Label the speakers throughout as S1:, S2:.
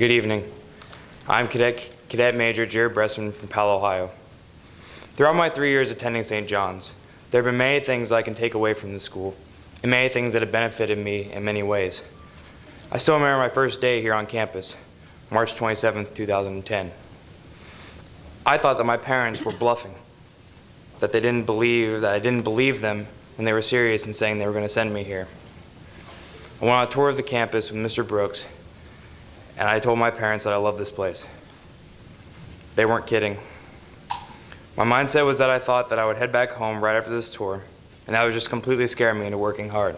S1: Good evening. I'm Cadet Major Jared Bressman from Powell, Ohio. Throughout my 3 years attending St. John's, there have been many things I can take away from this school, and many things that have benefited me in many ways. I still remember my first day here on campus, March 27, 2010. I thought that my parents were bluffing, that I didn't believe them when they were serious in saying they were going to send me here. I went on a tour of the campus with Mr. Brooks, and I told my parents that I love this place. They weren't kidding. My mindset was that I thought that I would head back home right after this tour, and that would just completely scare me into working hard.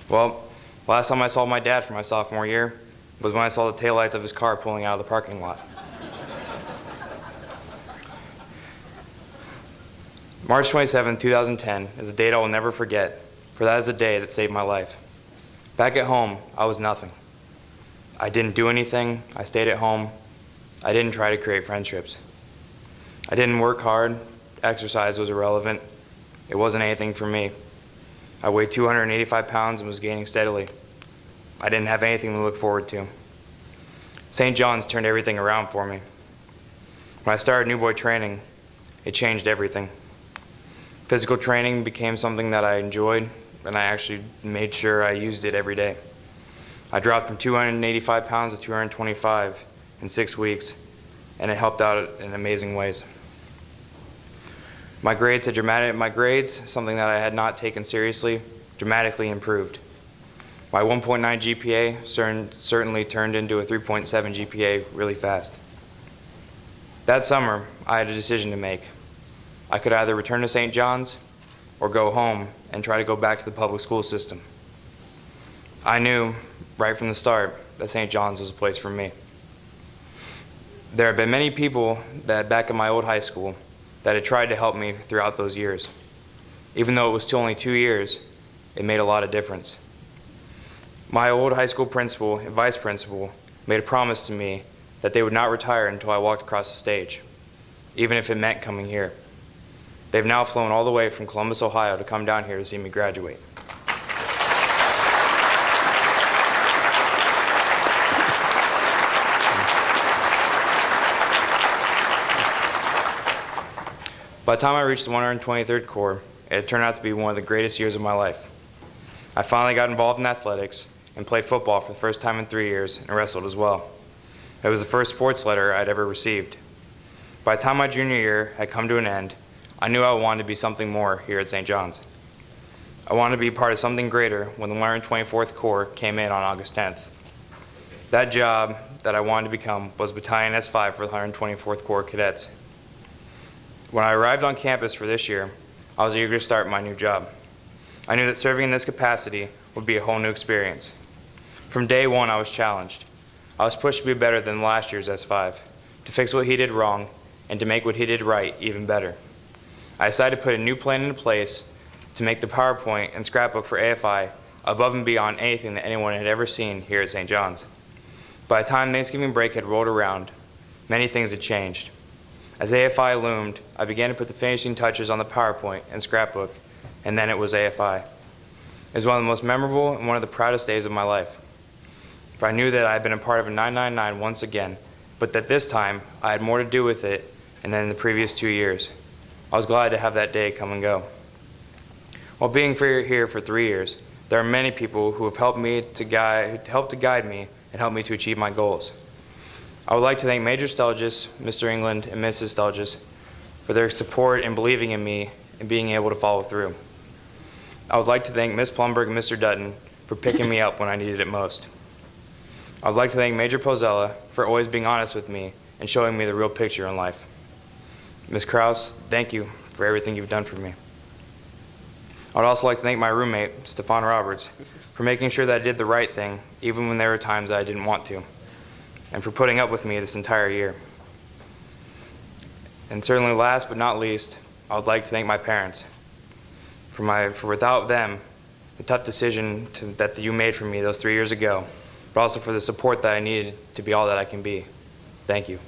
S1: Well, last time I saw my dad for my sophomore year was when I saw the taillights of his car pulling out of the parking lot. March 27, 2010 is a date I will never forget, for that is the day that saved my life. Back at home, I was nothing. I didn't do anything. I stayed at home. I didn't try to create friendships. I didn't work hard. Exercise was irrelevant. It wasn't anything for me. I weighed 285 pounds and was gaining steadily. I didn't have anything to look forward to. St. John's turned everything around for me. When I started New Boy training, it changed everything. Physical training became something that I enjoyed, and I actually made sure I used it every day. I dropped from 285 pounds to 225 in 6 weeks, and it helped out in amazing ways. My grades, something that I had not taken seriously, dramatically improved. My 1.9 GPA certainly turned into a 3.7 GPA really fast. That summer, I had a decision to make. I could either return to St. John's or go home and try to go back to the public school system. I knew right from the start that St. John's was a place for me. There have been many people that back in my old high school that had tried to help me throughout those years. Even though it was still only 2 years, it made a lot of difference. My old high school principal and vice principal made a promise to me that they would not retire until I walked across the stage, even if it meant coming here. They've now flown all the way from Columbus, Ohio to come down here to see me graduate. By the time I reached the 123rd Corps, it turned out to be one of the greatest years of my life. I finally got involved in athletics and played football for the first time in 3 years and wrestled as well. It was the first sports letter I'd ever received. By the time my junior year had come to an end, I knew I wanted to be something more here at St. John's. I wanted to be part of something greater when the 124th Corps came in on August 10th. That job that I wanted to become was Battalion S5 for the 124th Corps Cadets. When I arrived on campus for this year, I was eager to start my new job. I knew that serving in this capacity would be a whole new experience. From day one, I was challenged. I was pushed to be better than last year's S5, to fix what he did wrong, and to make what he did right even better. I decided to put a new plan into place to make the PowerPoint and scrapbook for AFI above and beyond anything that anyone had ever seen here at St. John's. By the time Thanksgiving break had rolled around, many things had changed. As AFI loomed, I began to put the finishing touches on the PowerPoint and scrapbook, and then it was AFI. It was one of the most memorable and one of the proudest days of my life. For I knew that I had been a part of a 999 once again, but that this time I had more to do with it than in the previous 2 years. I was glad to have that day come and go. While being here for 3 years, there are many people who have helped to guide me and help me to achieve my goals. I would like to thank Major Stelgis, Mr. England, and Mrs. Stelgis for their support and believing in me and being able to follow through. I would like to thank Ms. Plumberg and Mr. Dutton for picking me up when I needed it most. I would like to thank Major Pozella for always being honest with me and showing me the real picture in life. Ms. Krause, thank you for everything you've done for me. I would also like to thank my roommate, Stefan Roberts, for making sure that I did the right thing, even when there were times that I didn't want to, and for putting up with me this entire year. And certainly last but not least, I would like to thank my parents. For without them, the tough decision that you made for me those 3 years ago, but also for the support that I needed to be all that I can be. Thank you.